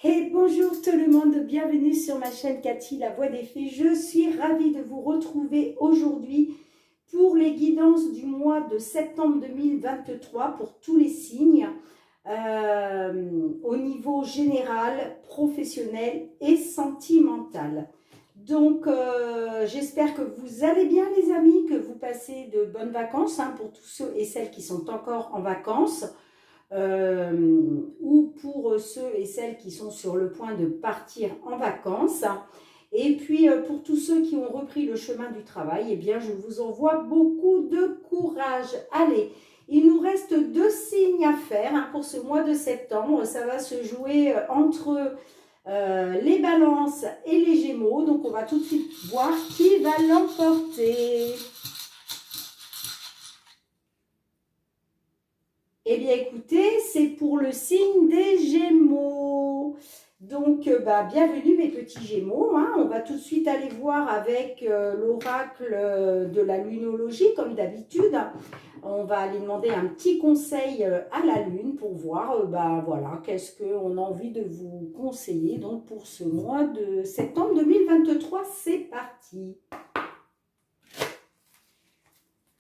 Hey, bonjour tout le monde, bienvenue sur ma chaîne Cathy, la voix des fées. Je suis ravie de vous retrouver aujourd'hui pour les guidances du mois de septembre 2023 pour tous les signes au niveau général, professionnel et sentimental. Donc, j'espère que vous allez bien les amis, que vous passez de bonnes vacances pour tous ceux et celles qui sont encore en vacances. Ou pour ceux et celles qui sont sur le point de partir en vacances. Et puis pour tous ceux qui ont repris le chemin du travail, eh bien je vous envoie beaucoup de courage. Allez, il nous reste 2 signes à faire pour ce mois de septembre. Ça va se jouer entre les balances et les gémeaux. Donc on va tout de suite voir qui va l'emporter. Eh bien, écoutez, c'est pour le signe des Gémeaux. Donc, bienvenue mes petits Gémeaux. On va tout de suite aller voir avec l'oracle de la lunologie, comme d'habitude. On va aller demander un petit conseil à la lune pour voir, voilà, qu'est-ce qu'on a envie de vous conseiller. Donc, pour ce mois de septembre 2023, c'est parti.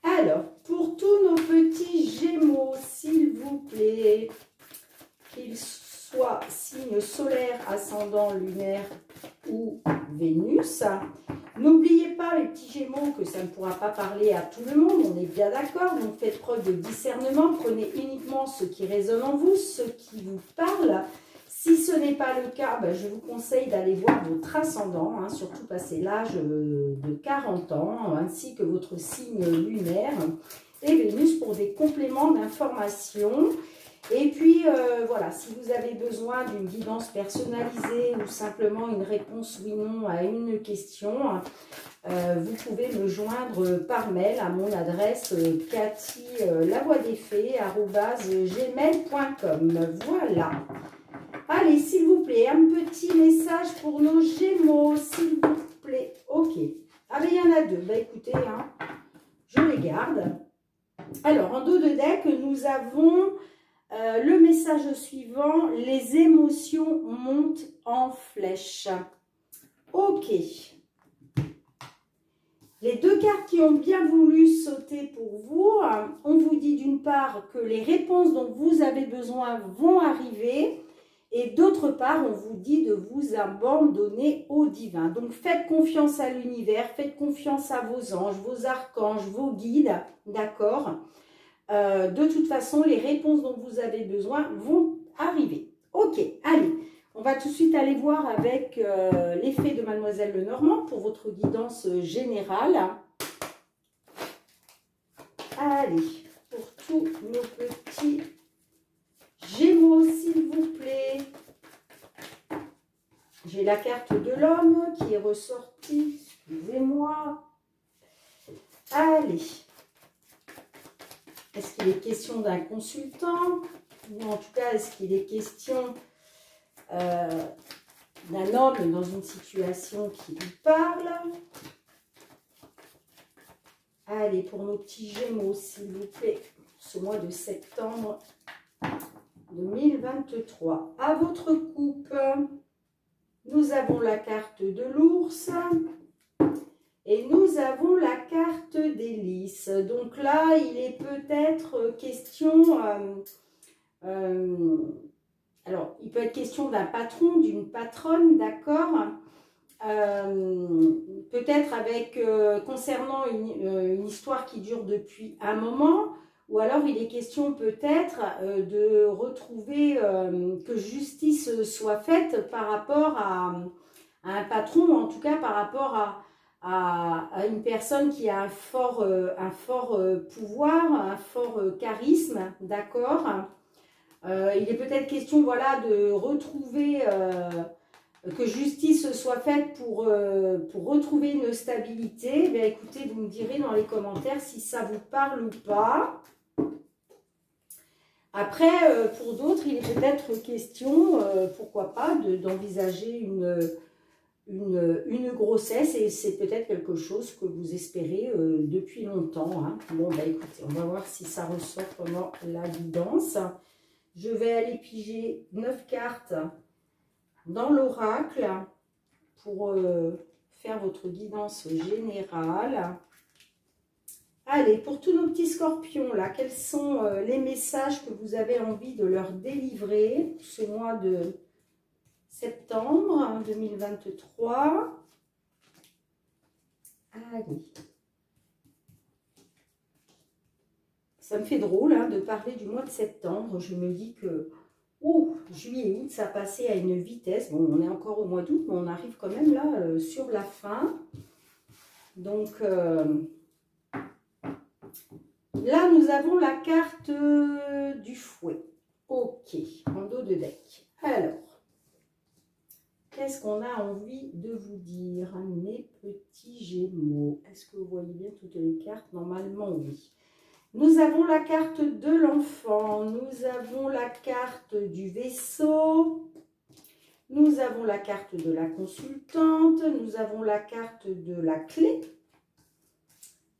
Alors, pour tous nos petits Gémeaux, s'il vous plaît, qu'ils soient signe solaire, ascendant, lunaire ou Vénus, n'oubliez pas les petits Gémeaux que ça ne pourra pas parler à tout le monde, on est bien d'accord, donc faites preuve de discernement, prenez uniquement ce qui résonne en vous, ce qui vous parle. Si ce n'est pas le cas, je vous conseille d'aller voir votre ascendant, surtout passé l'âge de 40 ans, ainsi que votre signe lunaire et Vénus pour des compléments d'information. Et puis, voilà, si vous avez besoin d'une guidance personnalisée ou simplement une réponse oui/non à une question, vous pouvez me joindre par mail à mon adresse cathy@gmail.com. Voilà. Allez, s'il vous plaît, un petit message pour nos Gémeaux, s'il vous plaît. Ok. Ah, mais il y en a 2. Écoutez, je les garde. Alors, en dos de deck, nous avons le message suivant. Les émotions montent en flèche. Ok. Les 2 cartes qui ont bien voulu sauter pour vous, on vous dit d'une part que les réponses dont vous avez besoin vont arriver. Et d'autre part, on vous dit de vous abandonner au divin. Donc, faites confiance à l'univers, faites confiance à vos anges, vos archanges, vos guides, d'accord? De toute façon, les réponses dont vous avez besoin vont arriver. Ok, allez, on va tout de suite aller voir avec l'effet de Mademoiselle Lenormand pour votre guidance générale. Allez, pour tous nos petits Gémeaux, s'il vous plaît. J'ai la carte de l'homme qui est ressortie. Excusez-moi. Allez. Est-ce qu'il est question d'un consultant? Ou en tout cas, est-ce qu'il est question d'un homme dans une situation qui lui parle? Allez, pour nos petits Gémeaux, s'il vous plaît, ce mois de septembre 2023. À votre coupe, nous avons la carte de l'ours et nous avons la carte des lys. Donc là, il est peut-être question, alors il peut être question d'un patron, d'une patronne, d'accord, peut-être avec concernant une histoire qui dure depuis un moment. Ou alors, il est question peut-être de retrouver que justice soit faite par rapport à un patron, ou en tout cas par rapport à une personne qui a un fort pouvoir, un fort charisme, d'accord. Il est peut-être question, voilà, de retrouver, que justice soit faite pour retrouver une stabilité. Bien, écoutez, vous me direz dans les commentaires si ça vous parle ou pas. Après, pour d'autres, il est peut-être question, pourquoi pas, d'envisager une grossesse, et c'est peut-être quelque chose que vous espérez depuis longtemps. Bon, écoutez, on va voir si ça ressort pendant la guidance. Je vais aller piger 9 cartes dans l'oracle pour faire votre guidance générale. Allez, pour tous nos petits scorpions, là, quels sont les messages que vous avez envie de leur délivrer ce mois de septembre 2023? Allez. Ça me fait drôle hein, de parler du mois de septembre. Je me dis que juillet et août, ça passait à une vitesse. Bon, on est encore au mois d'août, mais on arrive quand même là sur la fin. Donc, là, nous avons la carte du fouet. Ok, en dos de deck. Alors, qu'est-ce qu'on a envie de vous dire, mes petits gémeaux? Est-ce que vous voyez bien toutes les cartes? Normalement, oui. Nous avons la carte de l'enfant, nous avons la carte du vaisseau, nous avons la carte de la consultante, nous avons la carte de la clé,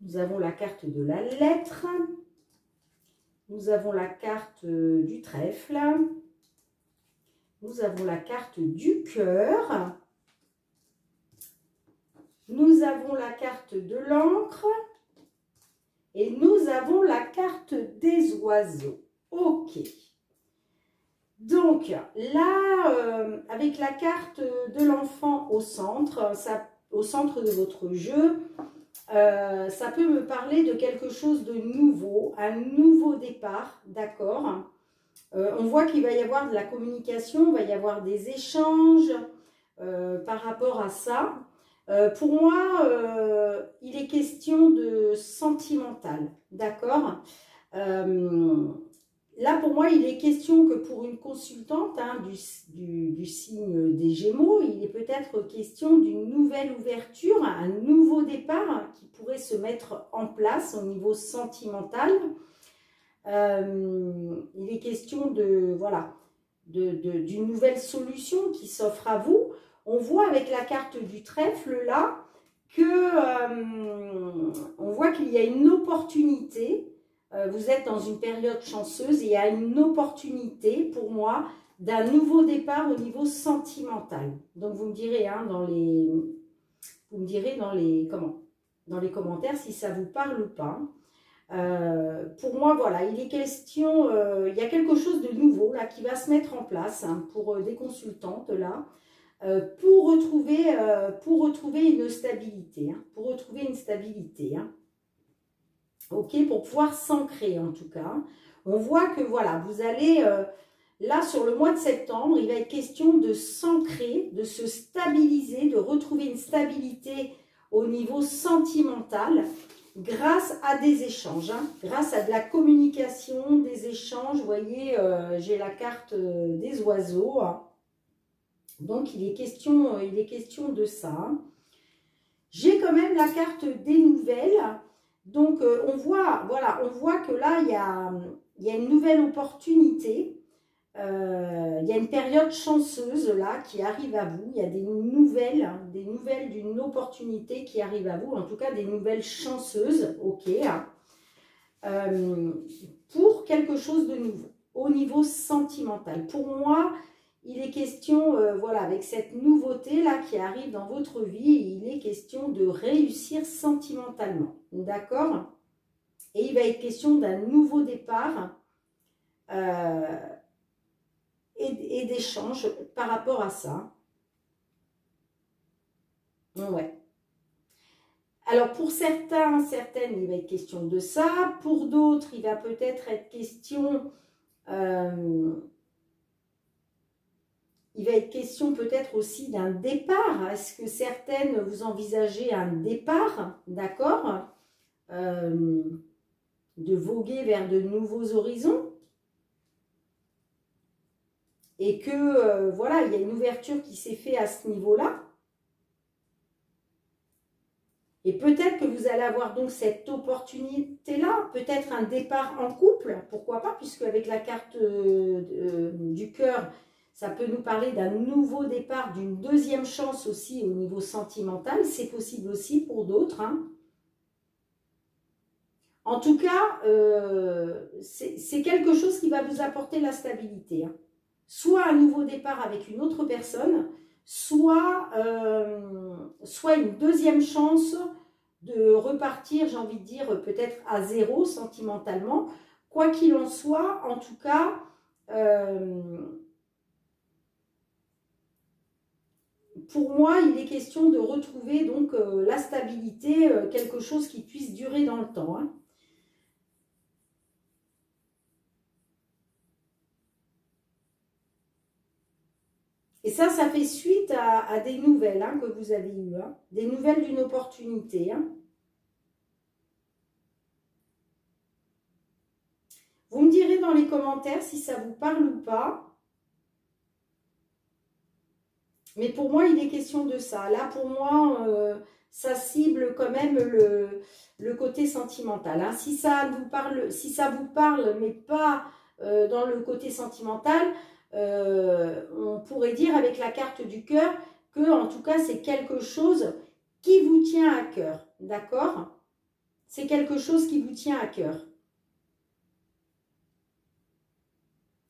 nous avons la carte de la lettre, nous avons la carte du trèfle, nous avons la carte du cœur, nous avons la carte de l'encre, et nous avons la carte des oiseaux. Ok. Donc là, avec la carte de l'enfant au centre de votre jeu, ça peut me parler de quelque chose de nouveau, un nouveau départ, d'accord? On voit qu'il va y avoir de la communication, il va y avoir des échanges par rapport à ça. Pour moi, il est question de sentimental, d'accord? Là, pour moi, il est question que pour une consultante hein, du signe des Gémeaux, il est peut-être question d'une nouvelle ouverture, un nouveau départ qui pourrait se mettre en place au niveau sentimental. Il est question de, voilà, d'une nouvelle solution qui s'offre à vous. On voit avec la carte du trèfle là que on voit qu'il y a une opportunité. Vous êtes dans une période chanceuse et il y a une opportunité pour moi d'un nouveau départ au niveau sentimental. Donc vous me direz hein, dans les commentaires si ça vous parle ou pas. Pour moi, voilà, il est question, il y a quelque chose de nouveau là qui va se mettre en place hein, pour des consultantes là. Pour retrouver une stabilité, hein, pour retrouver une stabilité, hein. Ok, pour pouvoir s'ancrer en tout cas. On voit que voilà, vous allez, là sur le mois de septembre, il va être question de s'ancrer, de se stabiliser, de retrouver une stabilité au niveau sentimental grâce à des échanges, hein, grâce à de la communication, des échanges. Vous voyez, j'ai la carte des oiseaux, hein. Donc, il est question de ça. J'ai quand même la carte des nouvelles. Donc, on voit que là, il y a une nouvelle opportunité. Il y a une période chanceuse là qui arrive à vous. Il y a des nouvelles d'une opportunité qui arrive à vous. En tout cas, des nouvelles chanceuses, ok, pour quelque chose de nouveau au niveau sentimental. Pour moi, il est question, voilà, avec cette nouveauté-là qui arrive dans votre vie, il est question de réussir sentimentalement, d'accord? Et il va être question d'un nouveau départ et d'échange par rapport à ça. Ouais. Alors, pour certains, certaines, il va être question de ça. Pour d'autres, il va peut-être être question... il va être question peut-être aussi d'un départ. Est-ce que certaines, vous envisagez un départ, d'accord, de voguer vers de nouveaux horizons? Et que, voilà, il y a une ouverture qui s'est faite à ce niveau-là. Et peut-être que vous allez avoir donc cette opportunité-là, peut-être un départ en couple, pourquoi pas, puisque avec la carte du cœur, ça peut nous parler d'un nouveau départ, d'une deuxième chance aussi au niveau sentimental. C'est possible aussi pour d'autres, hein. En tout cas, c'est quelque chose qui va vous apporter la stabilité, hein. soit un nouveau départ avec une autre personne, soit une deuxième chance de repartir, j'ai envie de dire, peut-être à zéro sentimentalement. Quoi qu'il en soit, en tout cas, pour moi, il est question de retrouver donc la stabilité, quelque chose qui puisse durer dans le temps. Hein. Et ça fait suite à des nouvelles hein, que vous avez eues, hein, des nouvelles d'une opportunité. Hein. Vous me direz dans les commentaires si ça vous parle ou pas. Mais pour moi, il est question de ça. Là, pour moi, ça cible quand même le côté sentimental. Hein. Si ça vous parle, mais pas dans le côté sentimental, on pourrait dire avec la carte du cœur que, en tout cas, c'est quelque chose qui vous tient à cœur. D'accord? C'est quelque chose qui vous tient à cœur.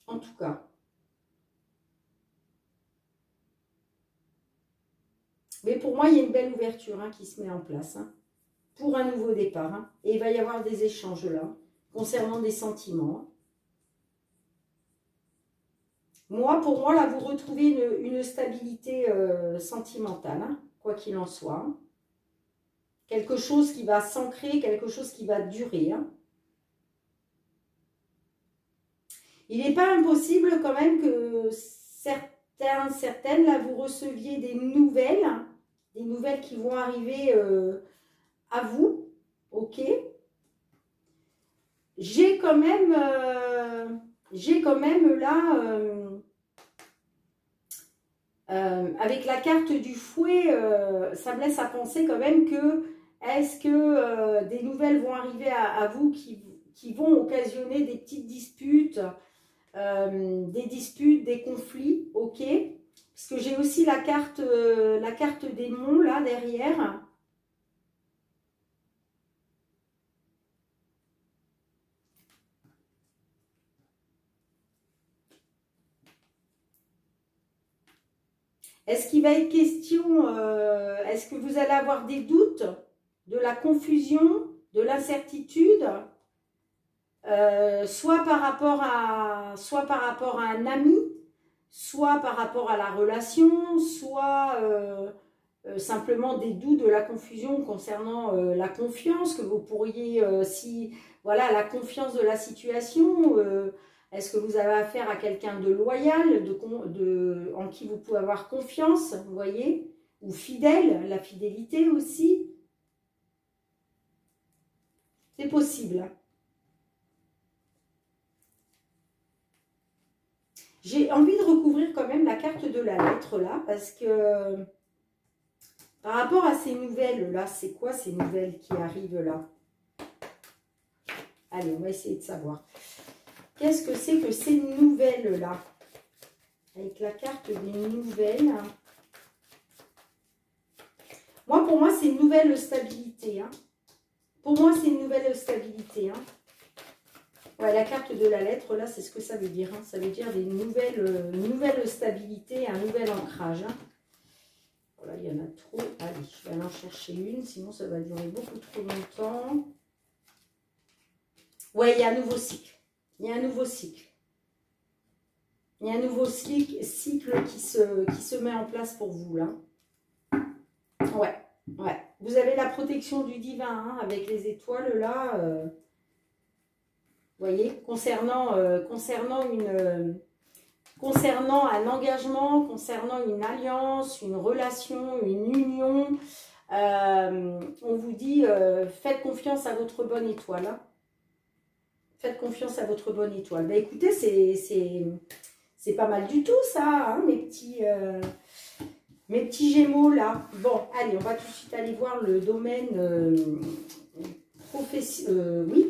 En tout cas. Mais pour moi, il y a une belle ouverture hein, qui se met en place hein, pour un nouveau départ. Hein. Et il va y avoir des échanges là, concernant des sentiments. Moi, pour moi, là, vous retrouvez une stabilité sentimentale, hein, quoi qu'il en soit. Hein. Quelque chose qui va s'ancrer, quelque chose qui va durer. Hein. Il n'est pas impossible quand même que certaines, là, vous receviez des nouvelles qui vont arriver à vous, ok. J'ai quand même là, avec la carte du fouet, ça me laisse à penser quand même que, est-ce que des nouvelles vont arriver à vous qui vont occasionner des petites disputes, des conflits, ok. Parce que j'ai aussi la carte des monts là derrière. Est-ce qu'il va être question, est-ce que vous allez avoir des doutes, de la confusion, de l'incertitude, soit par rapport à un ami, soit par rapport à la relation, soit simplement des doutes, de la confusion concernant la confiance que vous pourriez, voilà, la confiance de la situation. Est-ce que vous avez affaire à quelqu'un de loyal, en qui vous pouvez avoir confiance, vous voyez, ou fidèle, la fidélité aussi. C'est possible. J'ai envie de recouvrir quand même la carte de la lettre là, parce que par rapport à ces nouvelles là, c'est quoi ces nouvelles qui arrivent là? Allez, on va essayer de savoir. Qu'est-ce que c'est que ces nouvelles-là? Avec la carte des nouvelles. Moi, pour moi, c'est une nouvelle stabilité. Hein. Pour moi, c'est une nouvelle stabilité. Hein. Ouais, la carte de la lettre, là, c'est ce que ça veut dire. Hein. Ça veut dire une nouvelle stabilité, un nouvel ancrage. Hein. Voilà, il y en a trop. Allez, je vais aller en chercher une, sinon ça va durer beaucoup trop longtemps. Ouais, il y a un nouveau cycle. Il y a un nouveau cycle. Il y a un nouveau cycle qui se met en place pour vous, là. Ouais, ouais. Vous avez la protection du divin, hein, avec les étoiles, là. Vous voyez, concernant un engagement, concernant une alliance, une relation, une union, on vous dit, faites confiance à votre bonne étoile, hein. Faites confiance à votre bonne étoile. Ben, écoutez, c'est pas mal du tout ça, hein, mes petits gémeaux là. Bon, allez, on va tout de suite aller voir le domaine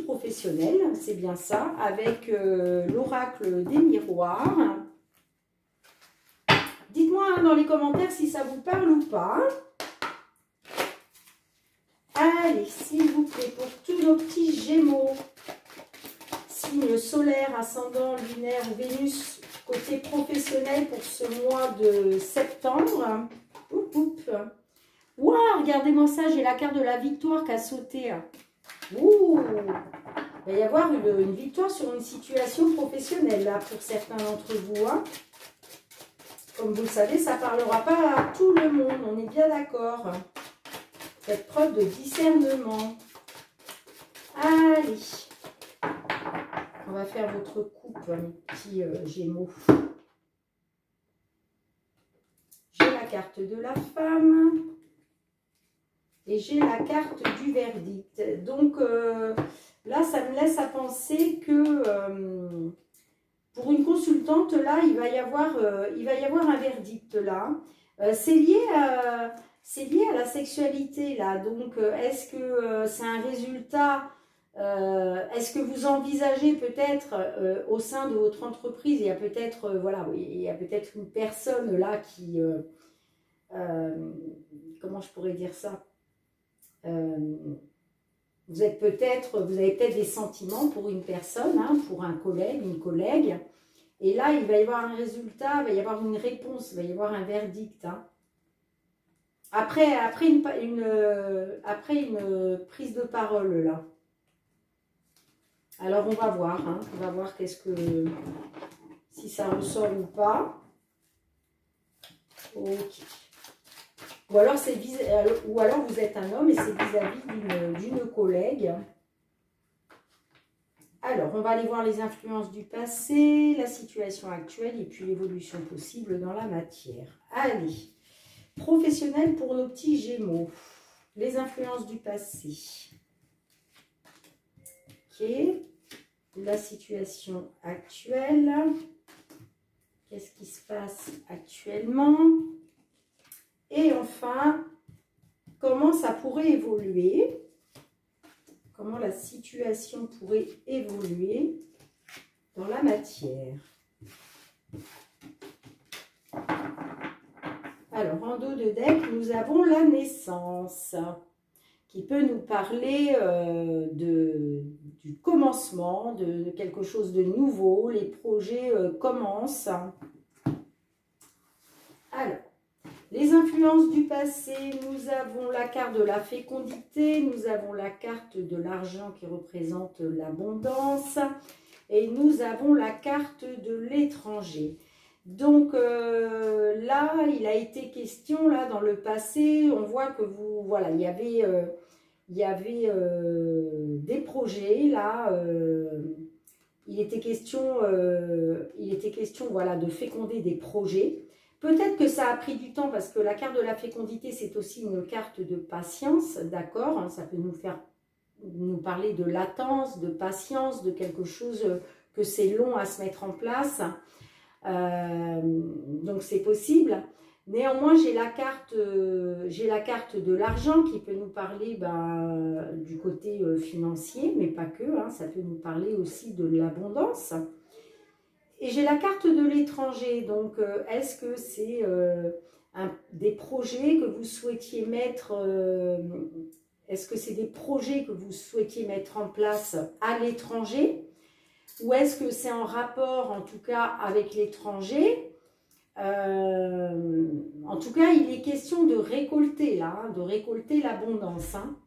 professionnel, c'est bien ça, avec l'oracle des miroirs. Dites-moi hein, dans les commentaires si ça vous parle ou pas. Allez, s'il vous plaît, pour tous nos petits gémeaux. Signe solaire, ascendant, lunaire ou Vénus Côté professionnel pour ce mois de septembre. Oup, oup. Wow, regardez-moi ça, j'ai la carte de la victoire qui a sauté. Ouh, il va y avoir une victoire sur une situation professionnelle là pour certains d'entre vous. Hein. Comme vous le savez, ça ne parlera pas à tout le monde, on est bien d'accord. Faites preuve de discernement. Allez, on va faire votre coupe, mes petits gémeaux. J'ai la carte de la femme. Et j'ai la carte du verdict. Donc là, ça me laisse à penser que pour une consultante, là, il va y avoir un verdict là. C'est lié à la sexualité là. Donc, est-ce que c'est un résultat? Est-ce que vous envisagez peut-être au sein de votre entreprise, il y a peut-être voilà, il y a peut-être une personne là qui comment je pourrais dire ça? Vous avez peut-être des sentiments pour une personne, hein, pour un collègue, une collègue. Et là, il va y avoir un résultat, il va y avoir une réponse, il va y avoir un verdict. Hein. Après une prise de parole, là. Alors, on va voir. Hein, on va voir si ça ressort ou pas. Ok. Ou alors vous êtes un homme et c'est vis-à-vis d'une collègue. Alors, on va aller voir les influences du passé, la situation actuelle et puis l'évolution possible dans la matière. Allez, professionnel pour nos petits gémeaux. Les influences du passé. Ok. La situation actuelle. Qu'est-ce qui se passe actuellement? Et enfin, comment ça pourrait évoluer? Comment la situation pourrait évoluer dans la matière? Alors, en dos de deck, nous avons la naissance, qui peut nous parler du commencement, de quelque chose de nouveau. Les projets commencent. Alors, les influences du passé, nous avons la carte de la fécondité, nous avons la carte de l'argent qui représente l'abondance et nous avons la carte de l'étranger. Donc là, il a été question, là, dans le passé, on voit que vous, voilà, il y avait des projets, là, il était question, voilà, de féconder des projets. Peut-être que ça a pris du temps parce que la carte de la fécondité, c'est aussi une carte de patience, d'accord, hein, ça peut nous parler de latence, de patience, de quelque chose que c'est long à se mettre en place. Donc c'est possible. Néanmoins, j'ai la carte de l'argent qui peut nous parler du côté financier, mais pas que, hein, ça peut nous parler aussi de l'abondance. Et j'ai la carte de l'étranger, donc est-ce que c'est des projets que vous souhaitiez mettre, est-ce que c'est des projets que vous souhaitiez mettre en place à l'étranger? Ou est-ce que c'est en rapport, en tout cas, avec l'étranger? En tout cas, il est question de récolter, là, hein, de récolter l'abondance, hein,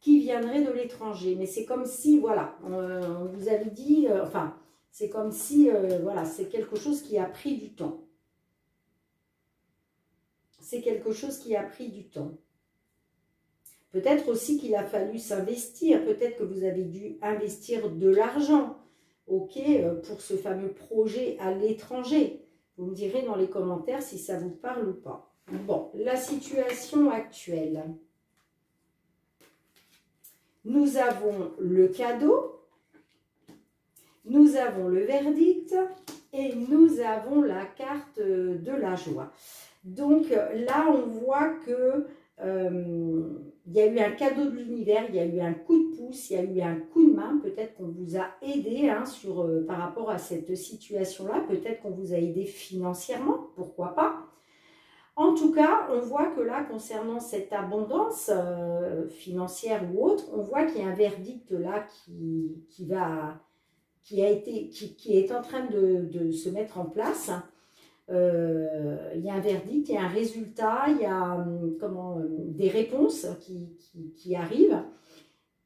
qui viendrait de l'étranger. Mais c'est comme si, voilà, on vous avait dit, enfin, c'est comme si, voilà, c'est quelque chose qui a pris du temps. C'est quelque chose qui a pris du temps. Peut-être aussi qu'il a fallu s'investir. Peut-être que vous avez dû investir de l'argent, ok, pour ce fameux projet à l'étranger. Vous me direz dans les commentaires si ça vous parle ou pas. Bon, la situation actuelle. Nous avons le cadeau. Nous avons le verdict et nous avons la carte de la joie. Donc là, on voit que il y a eu un cadeau de l'univers, il y a eu un coup de pouce, il y a eu un coup de main. Peut-être qu'on vous a aidé, hein, par rapport à cette situation-là. Peut-être qu'on vous a aidé financièrement, pourquoi pas. En tout cas, on voit que là, concernant cette abondance financière ou autre, on voit qu'il y a un verdict là qui va qui est en train de se mettre en place. Il y a un verdict, il y a un résultat, il y a des réponses qui arrivent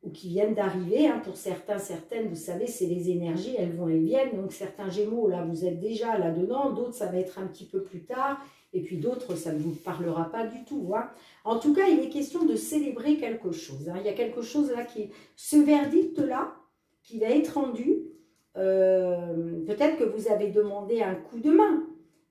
ou qui viennent d'arriver. Hein. Pour certains, certaines, vous savez, c'est les énergies, elles vont, elles viennent. Donc certains Gémeaux, là, vous êtes déjà là-dedans. D'autres, ça va être un petit peu plus tard. Et puis d'autres, ça ne vous parlera pas du tout. Hein. En tout cas, il est question de célébrer quelque chose. Hein. Il y a quelque chose là ce verdict-là, qui va être rendu. Peut-être que vous avez demandé un coup de main.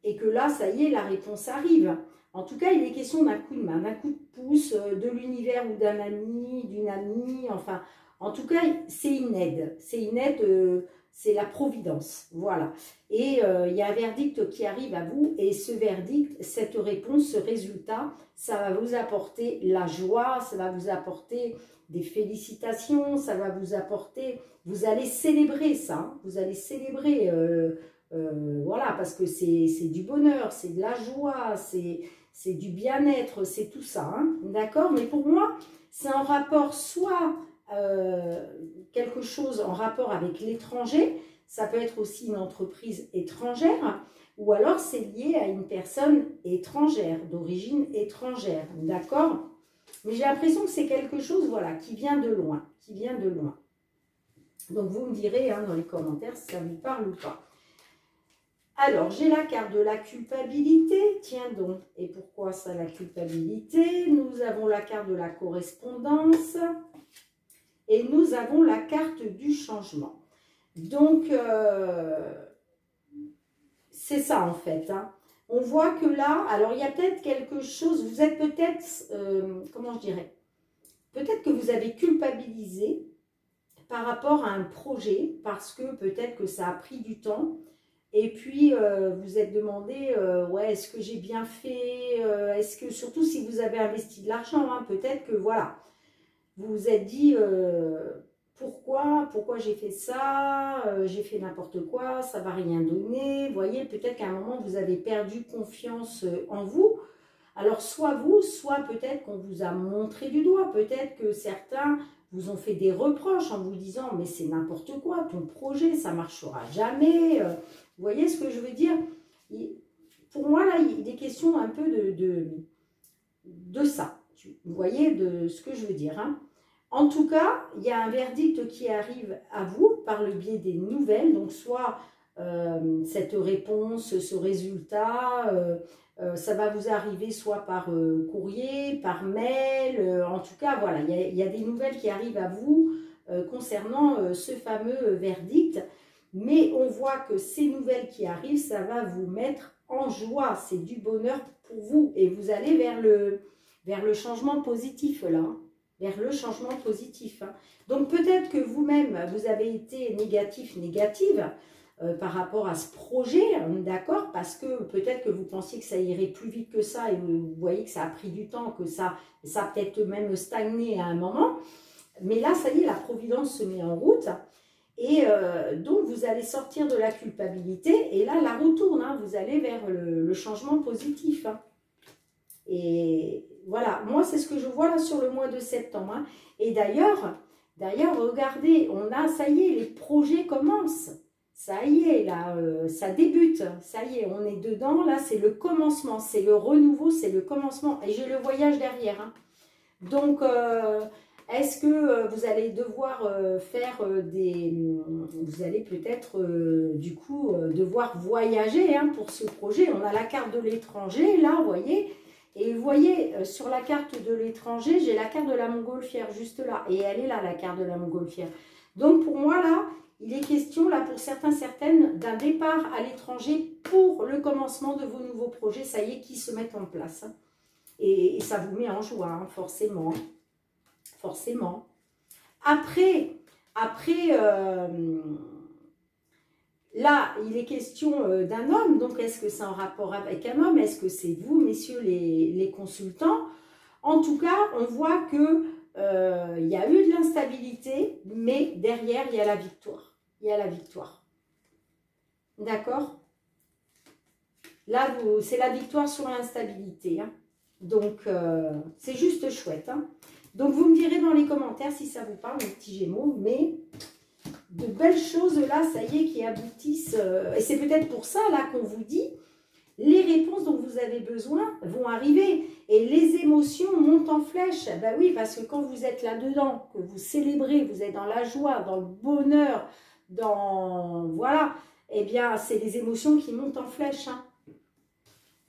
Et que là, ça y est, la réponse arrive. En tout cas, il est question d'un coup de main, d'un coup de pouce, de l'univers ou d'un ami, d'une amie. Enfin, en tout cas, c'est une aide. C'est une aide, c'est la providence. Voilà. Et il y a un verdict qui arrive à vous. Et ce verdict, cette réponse, ce résultat, ça va vous apporter la joie, ça va vous apporter des félicitations, ça va vous apporter... Vous allez célébrer ça. Hein, vous allez célébrer... voilà, parce que c'est du bonheur, c'est de la joie, c'est du bien-être, c'est tout ça, hein, d'accord? Mais pour moi, c'est en rapport soit quelque chose en rapport avec l'étranger, ça peut être aussi une entreprise étrangère, ou alors c'est lié à une personne étrangère, d'origine étrangère, d'accord? Mais j'ai l'impression que c'est quelque chose, voilà, qui vient de loin, qui vient de loin. Donc vous me direz hein, dans les commentaires si ça vous parle ou pas. Alors, j'ai la carte de la culpabilité, tiens donc, et pourquoi ça la culpabilité? Nous avons la carte de la correspondance et nous avons la carte du changement. Donc, c'est ça en fait. Hein. On voit que là, alors il y a peut-être quelque chose, vous êtes peut-être, comment je dirais, peut-être que vous avez culpabilisé par rapport à un projet parce que peut-être que ça a pris du temps. Et puis, vous êtes demandé, ouais, est-ce que j'ai bien fait? Est-ce que, surtout si vous avez investi de l'argent, hein, peut-être que, voilà, vous vous êtes dit, pourquoi j'ai fait ça? J'ai fait n'importe quoi, ça ne va rien donner. Vous voyez, peut-être qu'à un moment, vous avez perdu confiance en vous. Alors, soit vous, soit peut-être qu'on vous a montré du doigt. Peut-être que certains vous ont fait des reproches en vous disant, mais c'est n'importe quoi, ton projet, ça ne marchera jamais. Vous voyez ce que je veux dire? Pour moi, là, il est question un peu de ça. Vous voyez de ce que je veux dire. Hein? En tout cas, il y a un verdict qui arrive à vous par le biais des nouvelles. Donc, soit cette réponse, ce résultat, ça va vous arriver soit par courrier, par mail. En tout cas, voilà, il y a des nouvelles qui arrivent à vous concernant ce fameux verdict. Mais on voit que ces nouvelles qui arrivent, ça va vous mettre en joie. C'est du bonheur pour vous. Et vous allez vers le changement positif, là. Hein, vers le changement positif. Hein. Donc, peut-être que vous-même, vous avez été négative par rapport à ce projet, d'accord? Parce que peut-être que vous pensiez que ça irait plus vite que ça et vous voyez que ça a pris du temps, que ça a peut-être même stagné à un moment. Mais là, ça y est, la providence se met en route. Et donc, vous allez sortir de la culpabilité. Et là, la roue tourne. Hein, vous allez vers le changement positif. Hein. Et voilà, moi, c'est ce que je vois là sur le mois de septembre. Hein. Et d'ailleurs, regardez, ça y est, les projets commencent. Ça y est, là, ça débute. Ça y est, on est dedans. Là, c'est le commencement. C'est le renouveau, c'est le commencement. Et j'ai le voyage derrière. Hein. Donc... est-ce que vous allez devoir faire vous allez peut-être du coup devoir voyager hein, pour ce projet. On a la carte de l'étranger là, vous voyez. Et vous voyez, sur la carte de l'étranger, j'ai la carte de la montgolfière juste là. Et elle est là, la carte de la montgolfière. Donc pour moi là, il est question là pour certains, certaines d'un départ à l'étranger pour le commencement de vos nouveaux projets. Ça y est, qui se mettent en place. Hein. Et ça vous met en joie, hein, forcément. Forcément. Après là, il est question d'un homme. Donc, est-ce que c'est en rapport avec un homme? Est-ce que c'est vous, messieurs les consultants? En tout cas, on voit que il y a eu de l'instabilité, mais derrière, il y a la victoire. Il y a la victoire. D'accord? Là, c'est la victoire sur l'instabilité. Hein. Donc, c'est juste chouette. Hein. Donc, vous me direz dans les commentaires si ça vous parle, mes petits Gémeaux. Mais de belles choses là, ça y est, qui aboutissent. Et c'est peut-être pour ça là qu'on vous dit, les réponses dont vous avez besoin vont arriver. Et les émotions montent en flèche. Ben oui, parce que quand vous êtes là-dedans, que vous célébrez, vous êtes dans la joie, dans le bonheur, dans... Voilà. Eh bien, c'est les émotions qui montent en flèche. Hein.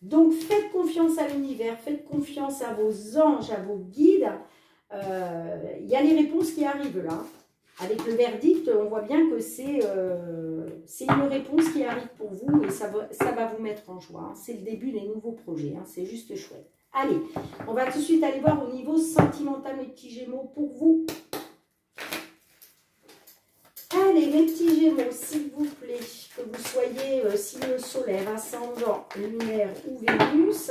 Donc, faites confiance à l'univers, faites confiance à vos anges, à vos guides. Il y a les réponses qui arrivent là. Avec le verdict, on voit bien que c'est une réponse qui arrive pour vous et ça va vous mettre en joie. Hein. C'est le début des nouveaux projets, hein. C'est juste chouette. Allez, on va tout de suite aller voir au niveau sentimental, mes petits Gémeaux, pour vous. Allez, mes petits Gémeaux, s'il vous plaît, que vous soyez signe solaire, ascendant, lunaire ou Vénus,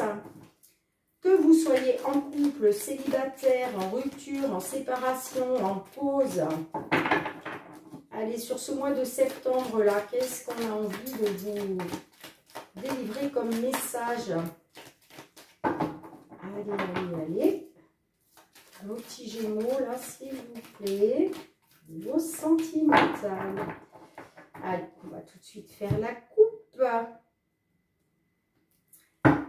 que vous soyez en couple, célibataire, en rupture, en séparation, en pause. Allez, sur ce mois de septembre, là, qu'est-ce qu'on a envie de vous délivrer comme message? Allez, allez, allez. Nos petits Gémeaux, là, s'il vous plaît. Vos sentimentales. Allez, on va tout de suite faire la coupe.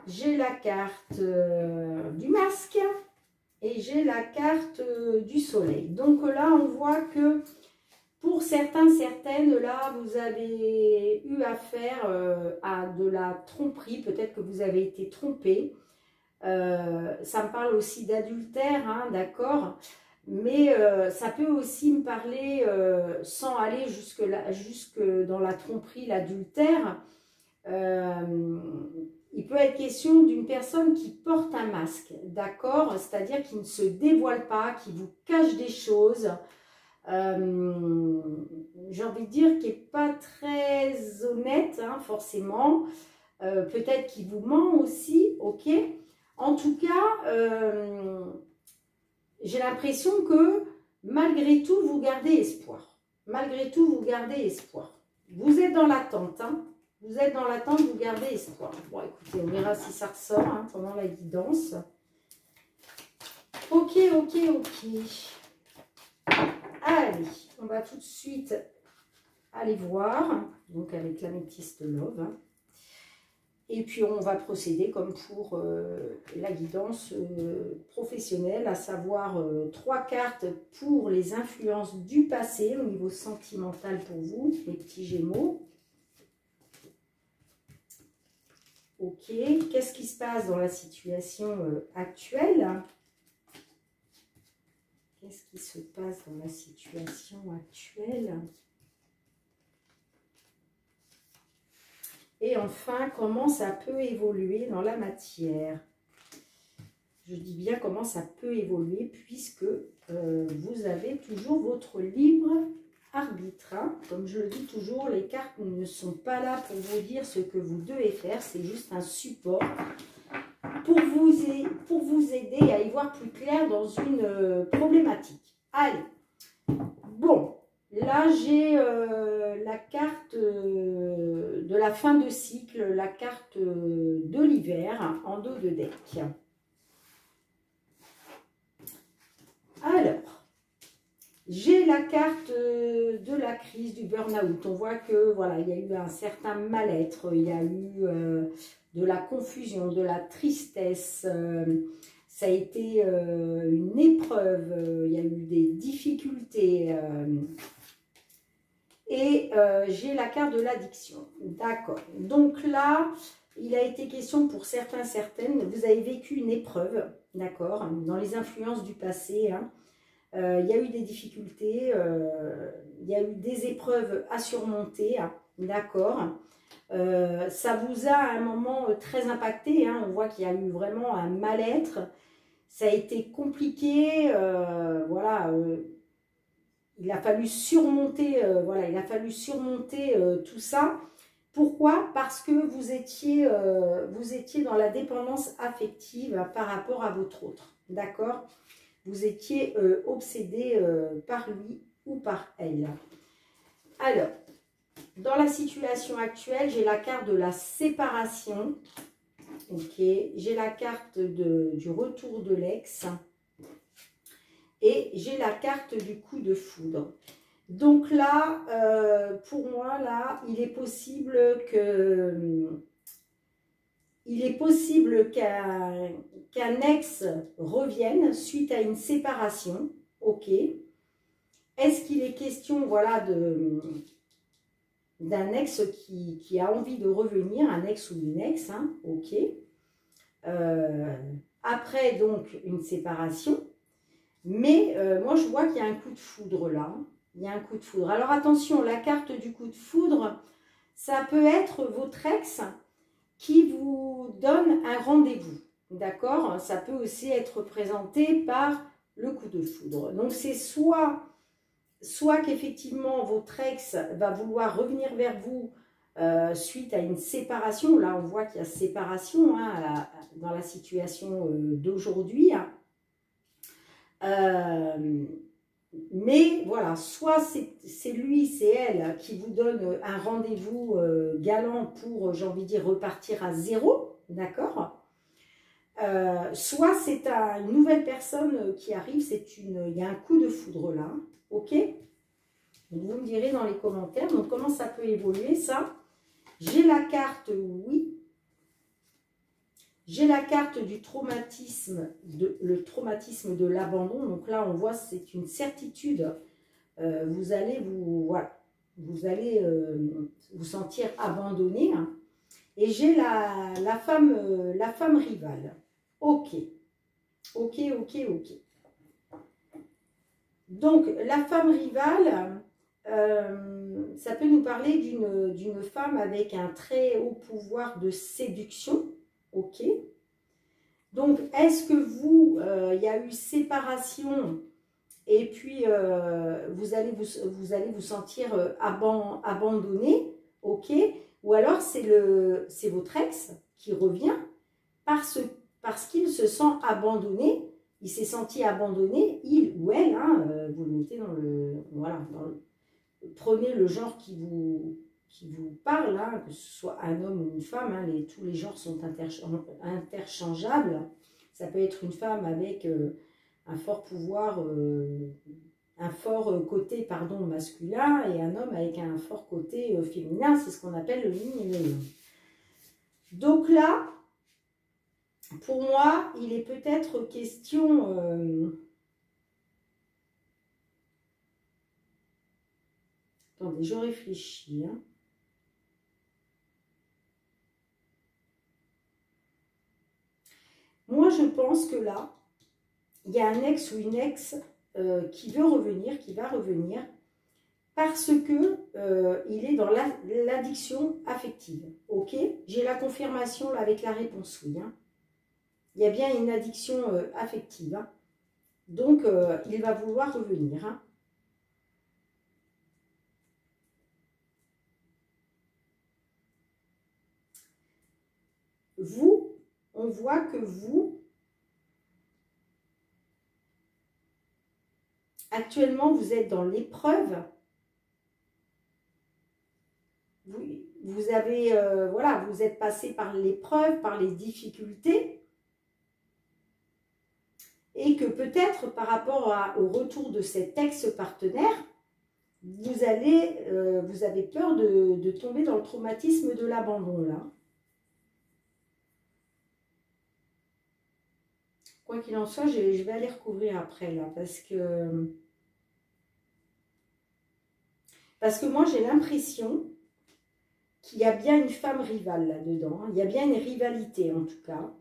J'ai la carte du masque et j'ai la carte du soleil. Donc là, on voit que pour certains, certaines, là, vous avez eu affaire à de la tromperie. Peut-être que vous avez été trompé. Ça me parle aussi d'adultère, hein, d'accord? Mais ça peut aussi me parler, sans aller jusque dans la tromperie, l'adultère, il peut être question d'une personne qui porte un masque, d'accord? C'est-à-dire qui ne se dévoile pas, qui vous cache des choses, j'ai envie de dire qui n'est pas très honnête, hein, forcément, peut-être qui vous ment aussi, ok? En tout cas, j'ai l'impression que malgré tout, vous gardez espoir. Malgré tout, vous gardez espoir. Vous êtes dans l'attente, hein? Vous êtes dans l'attente, vous gardez espoir. Bon, écoutez, on verra si ça ressort hein, pendant la guidance. Ok, ok, ok. Allez, on va tout de suite aller voir. Donc, avec l'améthyste Love. Hein. Et puis, on va procéder comme pour la guidance professionnelle, à savoir 3 cartes pour les influences du passé au niveau sentimental pour vous, les petits Gémeaux. Ok, qu'est-ce qui se passe dans la situation actuelle? Qu'est-ce qui se passe dans la situation actuelle? Et enfin, comment ça peut évoluer dans la matière? Je dis bien comment ça peut évoluer puisque vous avez toujours votre libre arbitre. Hein. Comme je le dis toujours, les cartes ne sont pas là pour vous dire ce que vous devez faire. C'est juste un support pour vous aider à y voir plus clair dans une problématique. Allez, bon, là j'ai la carte de la fin de cycle, la carte de l'hiver en dos de deck. Alors, j'ai la carte de la crise, du burn-out. On voit que voilà, il y a eu un certain mal-être, il y a eu de la confusion, de la tristesse. Ça a été une épreuve, il y a eu des difficultés. Et j'ai la carte de l'addiction. D'accord. Donc là, il a été question pour certains, certaines, vous avez vécu une épreuve, d'accord, dans les influences du passé, hein. Il y a eu des difficultés, il y a eu des épreuves à surmonter, hein, d'accord. Ça vous a à un moment très impacté, hein, on voit qu'il y a eu vraiment un mal-être, ça a été compliqué, voilà, il a fallu surmonter, voilà, il a fallu surmonter tout ça. Pourquoi? Parce que vous étiez dans la dépendance affective par rapport à votre autre, d'accord? Vous étiez obsédé par lui ou par elle. Alors, dans la situation actuelle, j'ai la carte de la séparation. Ok, j'ai la carte du retour de l'ex. Et j'ai la carte du coup de foudre. Donc là, pour moi, là, il est possible qu'un ex revienne suite à une séparation. Ok. Est-ce qu'il est question, voilà, d'un ex qui a envie de revenir, un ex ou une ex, hein, ok. Après, donc, une séparation. Mais moi, je vois qu'il y a un coup de foudre là. Il y a un coup de foudre. Alors attention, la carte du coup de foudre, ça peut être votre ex qui vous donne un rendez-vous. D'accord? Ça peut aussi être représenté par le coup de foudre. Donc c'est soit qu'effectivement votre ex va vouloir revenir vers vous suite à une séparation. Là, on voit qu'il y a séparation hein, dans la situation d'aujourd'hui. Mais voilà, soit c'est lui, c'est elle qui vous donne un rendez-vous galant pour, j'ai envie de dire, repartir à zéro, d'accord? Soit c'est une nouvelle personne qui arrive, il y a un coup de foudre là, ok? Donc vous me direz dans les commentaires, donc comment ça peut évoluer ça? J'ai la carte oui. J'ai la carte du traumatisme, le traumatisme de l'abandon. Donc là, on voit c'est une certitude. Vous allez vous sentir abandonné. Hein. Et j'ai la femme rivale. Ok. Ok, ok, ok. Donc, la femme rivale, ça peut nous parler d'une femme avec un très haut pouvoir de séduction. Ok. Donc, est-ce que vous, il y a eu séparation et puis vous allez vous sentir abandonné, ok? Ou alors c'est votre ex qui revient parce qu'il se sent abandonné, il s'est senti abandonné, il ou elle, hein, vous le mettez dans le, voilà, prenez le genre qui vous parle, hein, que ce soit un homme ou une femme, hein, tous les genres sont interchangeables. Ça peut être une femme avec un fort pouvoir, un fort côté pardon, masculin et un homme avec un fort côté féminin. C'est ce qu'on appelle le yin et le yang. Donc là, pour moi, il est peut-être question... Attendez, je réfléchis. Hein. Moi, je pense que là, il y a un ex ou une ex qui veut revenir, qui va revenir, parce que il est dans l'addiction affective. Ok? J'ai la confirmation là, avec la réponse oui. Hein. Il y a bien une addiction affective. Hein. Donc, il va vouloir revenir. Hein. Vous, on voit que vous, actuellement, vous êtes dans l'épreuve. Vous avez, voilà, vous êtes passé par l'épreuve, par les difficultés. Et que peut-être par rapport au retour de cet ex-partenaire, vous avez peur de tomber dans le traumatisme de l'abandon là. Quoi qu'il en soit, je vais aller recouvrir après là, parce que moi j'ai l'impression qu'il y a bien une femme rivale là-dedans. Hein. Il y a bien une rivalité en tout cas.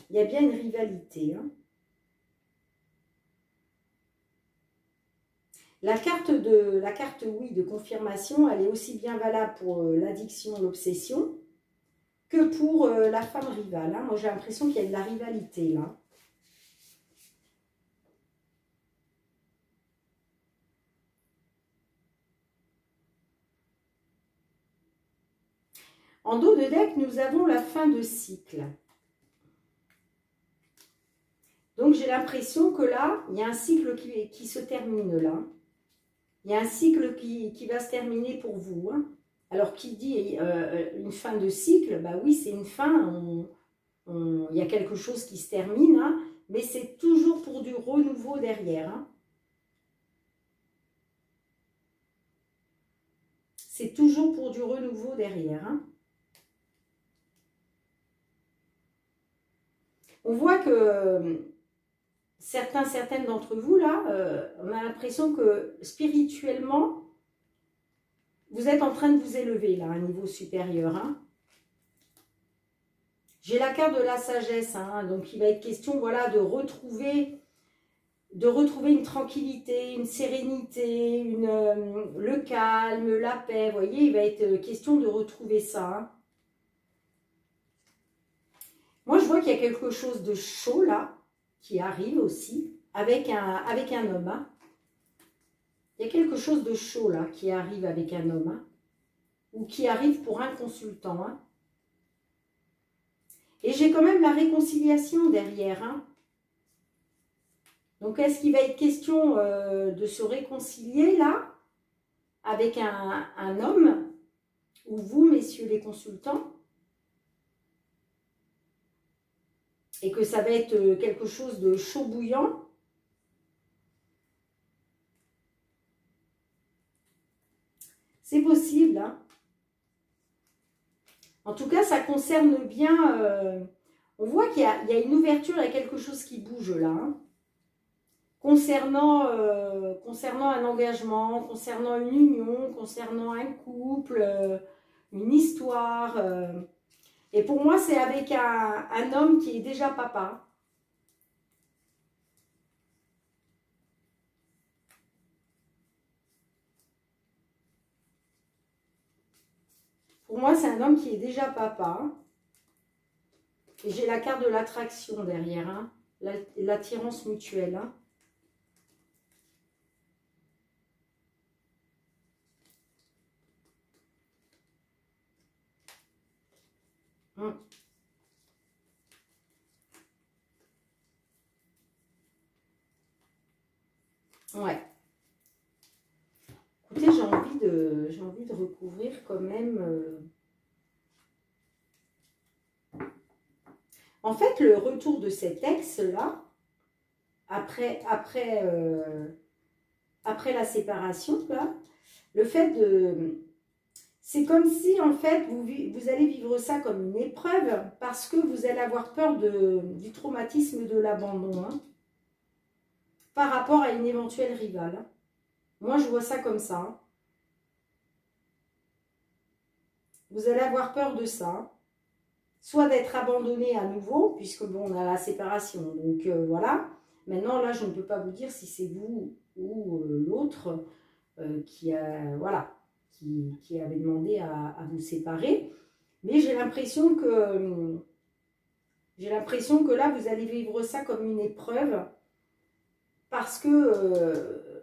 Il y a bien une rivalité. Hein. La carte oui de confirmation, elle est aussi bien valable pour l'addiction, l'obsession, que pour la femme rivale. Hein. Moi, j'ai l'impression qu'il y a de la rivalité là. En dos de deck, nous avons la fin de cycle. Donc, j'ai l'impression que là, il y a un cycle qui se termine là. Il y a un cycle qui va se terminer pour vous. Hein. Alors, qui dit une fin de cycle, bah oui, c'est une fin. Il y a quelque chose qui se termine, hein, mais c'est toujours pour du renouveau derrière. Hein. c'est toujours pour du renouveau derrière. Hein. On voit que certaines d'entre vous, là, on a l'impression que spirituellement, vous êtes en train de vous élever, là, à un niveau supérieur. Hein. J'ai la carte de la sagesse, hein, donc il va être question, voilà, de retrouver une tranquillité, une sérénité, le calme, la paix. Vous voyez, il va être question de retrouver ça. Hein. Moi, je vois qu'il y a quelque chose de chaud, là, qui arrive aussi, avec un homme. Hein. Il y a quelque chose de chaud, là, qui arrive avec un homme, hein, ou qui arrive pour un consultant. Hein. Et j'ai quand même la réconciliation derrière. Hein. Donc, est-ce qu'il va être question de se réconcilier, là, avec un homme, ou vous, messieurs les consultants, et que ça va être quelque chose de chaud bouillant? C'est possible, hein. En tout cas, ça concerne bien... on voit qu'il y a une ouverture, il y a quelque chose qui bouge là. Hein. Concernant un engagement, concernant une union, concernant un couple, une histoire. Et pour moi, c'est avec un homme qui est déjà papa. Pour moi, c'est un homme qui est déjà papa. Et j'ai la carte de l'attraction derrière, hein, l'attirance mutuelle. Hein. Ouais. Écoutez, j'ai envie de recouvrir quand même... En fait, le retour de cet ex-là, après la séparation, là, le fait de... C'est comme si, en fait, vous allez vivre ça comme une épreuve parce que vous allez avoir peur du traumatisme de l'abandon, hein, par rapport à une éventuelle rivale. Hein. Moi, je vois ça comme ça. Hein. Vous allez avoir peur de ça. Soit d'être abandonné à nouveau, puisque bon, on a la séparation. Donc, voilà. Maintenant, là, je ne peux pas vous dire si c'est vous ou l'autre qui avait demandé à vous séparer. Mais j'ai l'impression que là, vous allez vivre ça comme une épreuve. Parce que,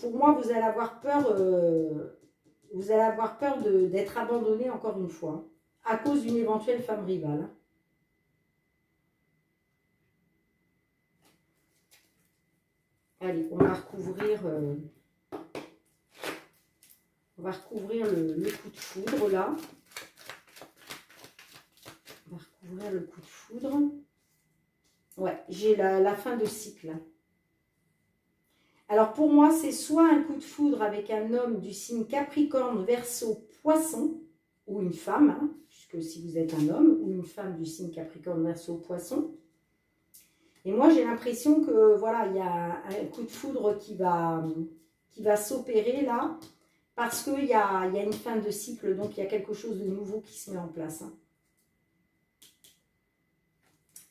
pour moi, vous allez avoir peur d'être abandonné encore une fois. À cause d'une éventuelle femme rivale. Allez, on va recouvrir le coup de foudre là. On va recouvrir le coup de foudre. Ouais, j'ai la fin de cycle. Alors pour moi, c'est soit un coup de foudre avec un homme du signe Capricorne, Verseau, Poisson, ou une femme, hein, puisque si vous êtes un homme, ou une femme du signe Capricorne, Verseau, Poisson. Et moi, j'ai l'impression que, voilà, il y a un coup de foudre qui va s'opérer là, parce qu'il y a une fin de cycle, donc il y a quelque chose de nouveau qui se met en place. Hein.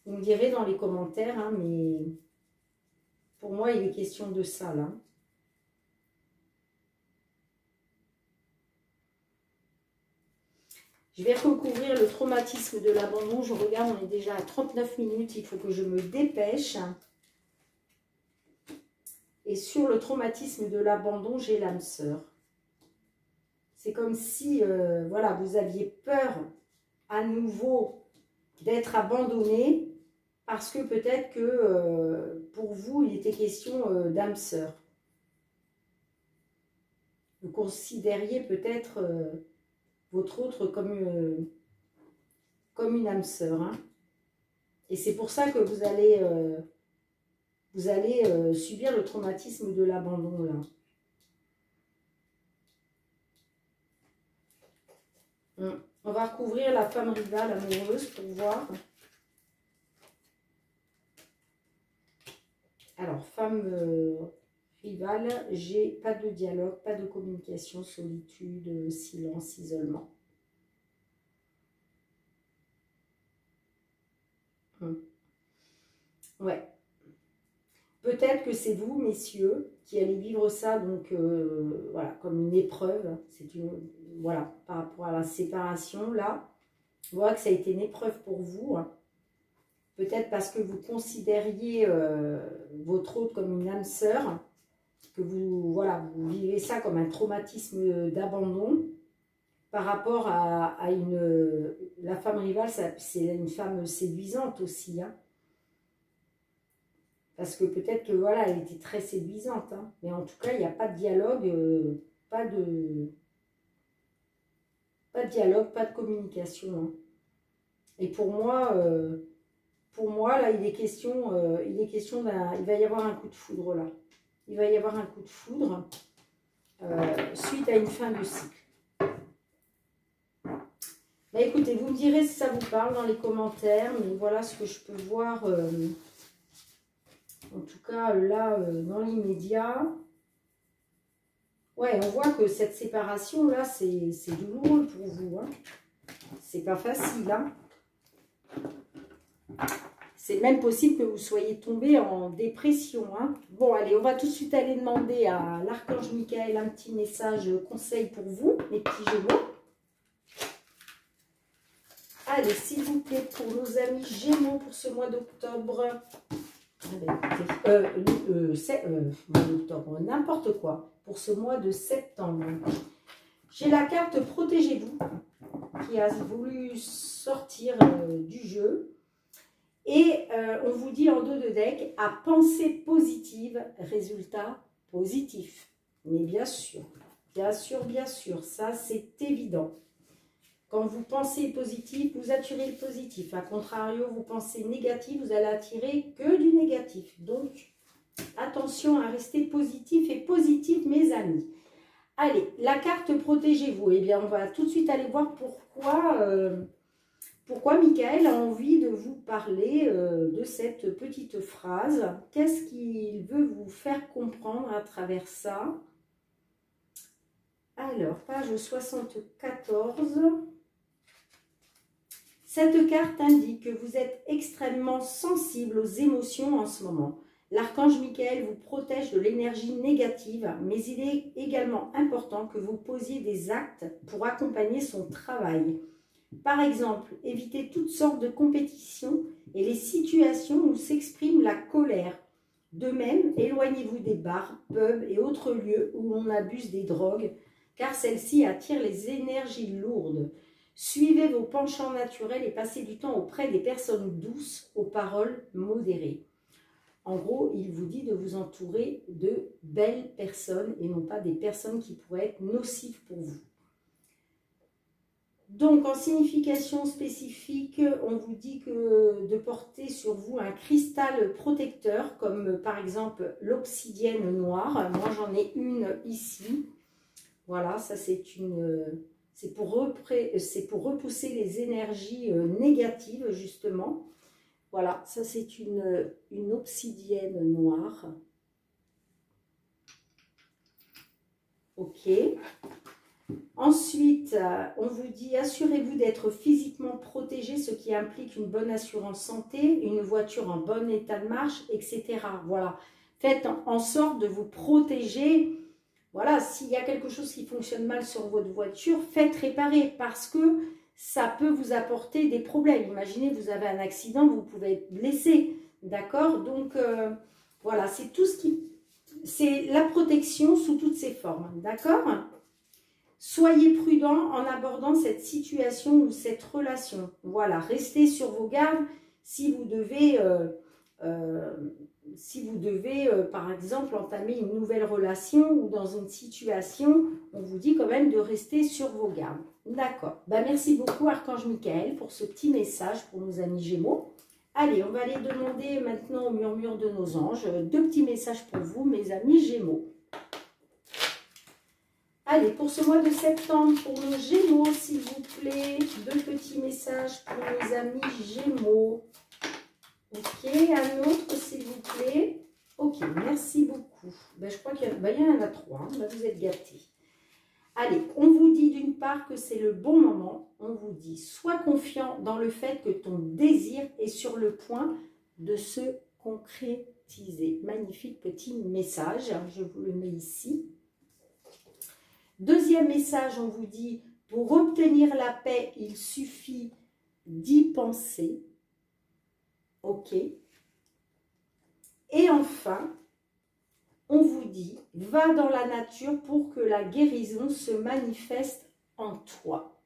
Vous me direz dans les commentaires, hein, mais pour moi, il est question de ça, là. Je vais recouvrir le traumatisme de l'abandon. Je regarde, on est déjà à 39 minutes. Il faut que je me dépêche. Et sur le traumatisme de l'abandon, j'ai l'âme sœur. C'est comme si, voilà, vous aviez peur à nouveau d'être abandonné parce que peut-être que pour vous, il était question d'âme sœur. Vous considériez peut-être... votre autre comme une âme sœur. Hein. Et c'est pour ça que vous allez subir le traumatisme de l'abandon là. On va recouvrir la femme rivale amoureuse pour voir. Alors, femme rivale, j'ai pas de dialogue, pas de communication, solitude, silence, isolement. Ouais. Peut-être que c'est vous, messieurs, qui allez vivre ça, donc voilà, comme une épreuve. C'est une, voilà, par rapport à la séparation, là. On voit que ça a été une épreuve pour vous. Hein. Peut-être parce que vous considériez votre autre comme une âme sœur, que vous, voilà, vous vivez ça comme un traumatisme d'abandon. Par rapport à la femme rivale, c'est une femme séduisante aussi, hein. Parce que peut-être que voilà, elle était très séduisante. Hein. Mais en tout cas, il n'y a pas de dialogue, pas de dialogue, pas de communication. Hein. Et pour moi, là, il est question d'un. Il va y avoir un coup de foudre là. Il va y avoir un coup de foudre suite à une fin de cycle. Bah, écoutez, vous me direz si ça vous parle dans les commentaires, mais voilà ce que je peux voir. En tout cas, là, dans l'immédiat. Ouais, on voit que cette séparation-là, c'est douloureux pour vous. Hein. C'est pas facile. Hein. C'est même possible que vous soyez tombé en dépression. Hein. Bon, allez, on va tout de suite aller demander à l'archange Michael un petit message conseil pour vous, mes petits Gémeaux. Allez, s'il vous plaît, pour nos amis Gémeaux pour ce mois d'octobre. Octobre, n'importe quoi. Pour ce mois de septembre. J'ai la carte Protégez-vous qui a voulu sortir du jeu. Et on vous dit en dos de deck, à pensée positive, résultat positif. Mais bien sûr, ça c'est évident. Quand vous pensez positif, vous attirez le positif. A contrario, vous pensez négatif, vous allez attirer que du négatif. Donc, attention à rester positif et positif, mes amis. Allez, la carte Protégez-vous. Eh bien, on va tout de suite aller voir pourquoi Michael a envie de vous parler de cette petite phrase. Qu'est-ce qu'il veut vous faire comprendre à travers ça? Alors, page 74. Cette carte indique que vous êtes extrêmement sensible aux émotions en ce moment. L'archange Michael vous protège de l'énergie négative, mais il est également important que vous posiez des actes pour accompagner son travail. Par exemple, évitez toutes sortes de compétitions et les situations où s'exprime la colère. De même, éloignez-vous des bars, pubs et autres lieux où on abuse des drogues, car celles-ci attirent les énergies lourdes. Suivez vos penchants naturels et passez du temps auprès des personnes douces aux paroles modérées. En gros, il vous dit de vous entourer de belles personnes et non pas des personnes qui pourraient être nocives pour vous. Donc, en signification spécifique, on vous dit que de porter sur vous un cristal protecteur, comme par exemple l'obsidienne noire. Moi, j'en ai une ici. Voilà, ça c'est pour repousser les énergies négatives, justement. Voilà, ça c'est une obsidienne noire. Ok. Ensuite, on vous dit, assurez-vous d'être physiquement protégé, ce qui implique une bonne assurance santé, une voiture en bon état de marche, etc. Voilà, faites en sorte de vous protéger. Voilà, s'il y a quelque chose qui fonctionne mal sur votre voiture, faites réparer parce que ça peut vous apporter des problèmes. Imaginez, vous avez un accident, vous pouvez être blessé, d'accord? Donc, voilà, c'est tout ce qui... C'est la protection sous toutes ses formes, d'accord? Soyez prudent en abordant cette situation ou cette relation. Voilà, restez sur vos gardes si vous devez, par exemple, entamer une nouvelle relation ou dans une situation, on vous dit quand même de rester sur vos gardes. D'accord. Ben, merci beaucoup, Archange Michael, pour ce petit message pour nos amis Gémeaux. Allez, on va aller demander maintenant au murmure de nos anges 2 petits messages pour vous, mes amis Gémeaux. Allez, pour ce mois de septembre, pour nos Gémeaux, s'il vous plaît, 2 petits messages pour mes amis Gémeaux. Ok, un autre, s'il vous plaît. Ok, merci beaucoup. Ben, je crois qu'il y en a 3. Hein. Ben, vous êtes gâtés. Allez, on vous dit d'une part que c'est le bon moment. On vous dit, sois confiant dans le fait que ton désir est sur le point de se concrétiser. Magnifique petit message. Je vous le mets ici. Deuxième message, on vous dit, pour obtenir la paix, il suffit d'y penser. Ok. Et enfin, on vous dit, va dans la nature pour que la guérison se manifeste en toi.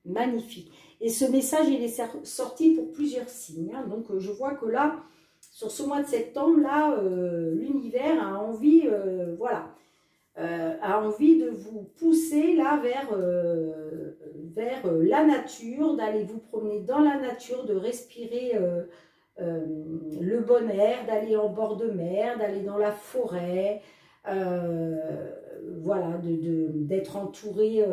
Magnifique. Et ce message, il est sorti pour plusieurs signes. Hein. Donc, je vois que là, sur ce mois de septembre, là, l'univers a envie, voilà, a envie de vous pousser là vers la nature, d'aller vous promener dans la nature, de respirer le bon air, d'aller en bord de mer, d'aller dans la forêt, voilà, d'être entouré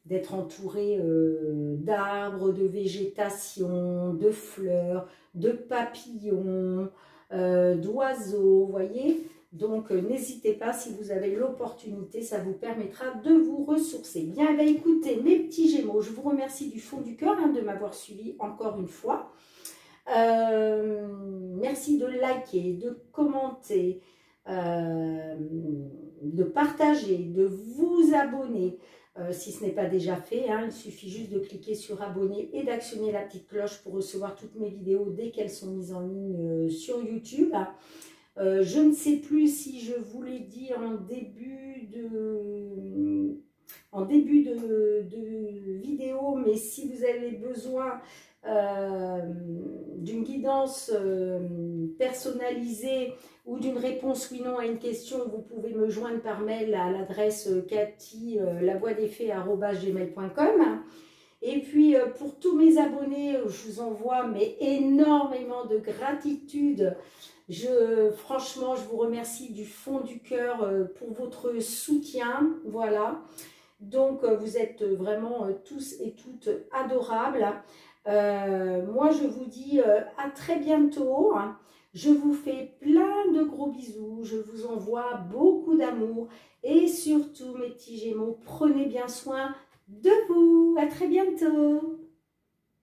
d'arbres, de végétation, de fleurs, de papillons, d'oiseaux, vous voyez. Donc, n'hésitez pas, si vous avez l'opportunité, ça vous permettra de vous ressourcer. Bien, ben, écoutez, mes petits Gémeaux, je vous remercie du fond du cœur hein, de m'avoir suivi encore une fois. Merci de liker, de commenter, de partager, de vous abonner. Si ce n'est pas déjà fait, hein, il suffit juste de cliquer sur abonner et d'actionner la petite cloche pour recevoir toutes mes vidéos dès qu'elles sont mises en ligne sur YouTube. Je ne sais plus si je vous l'ai dit en début de vidéo, mais si vous avez besoin d'une guidance personnalisée ou d'une réponse oui non à une question, vous pouvez me joindre par mail à l'adresse cathy.lavoidesfées@gmail.com. Et puis pour tous mes abonnés, je vous envoie mais énormément de gratitude. Franchement, je vous remercie du fond du cœur pour votre soutien. Voilà. Donc, vous êtes vraiment tous et toutes adorables. Moi, je vous dis à très bientôt. Je vous fais plein de gros bisous. Je vous envoie beaucoup d'amour. Et surtout, mes petits Gémeaux, prenez bien soin de vous. À très bientôt.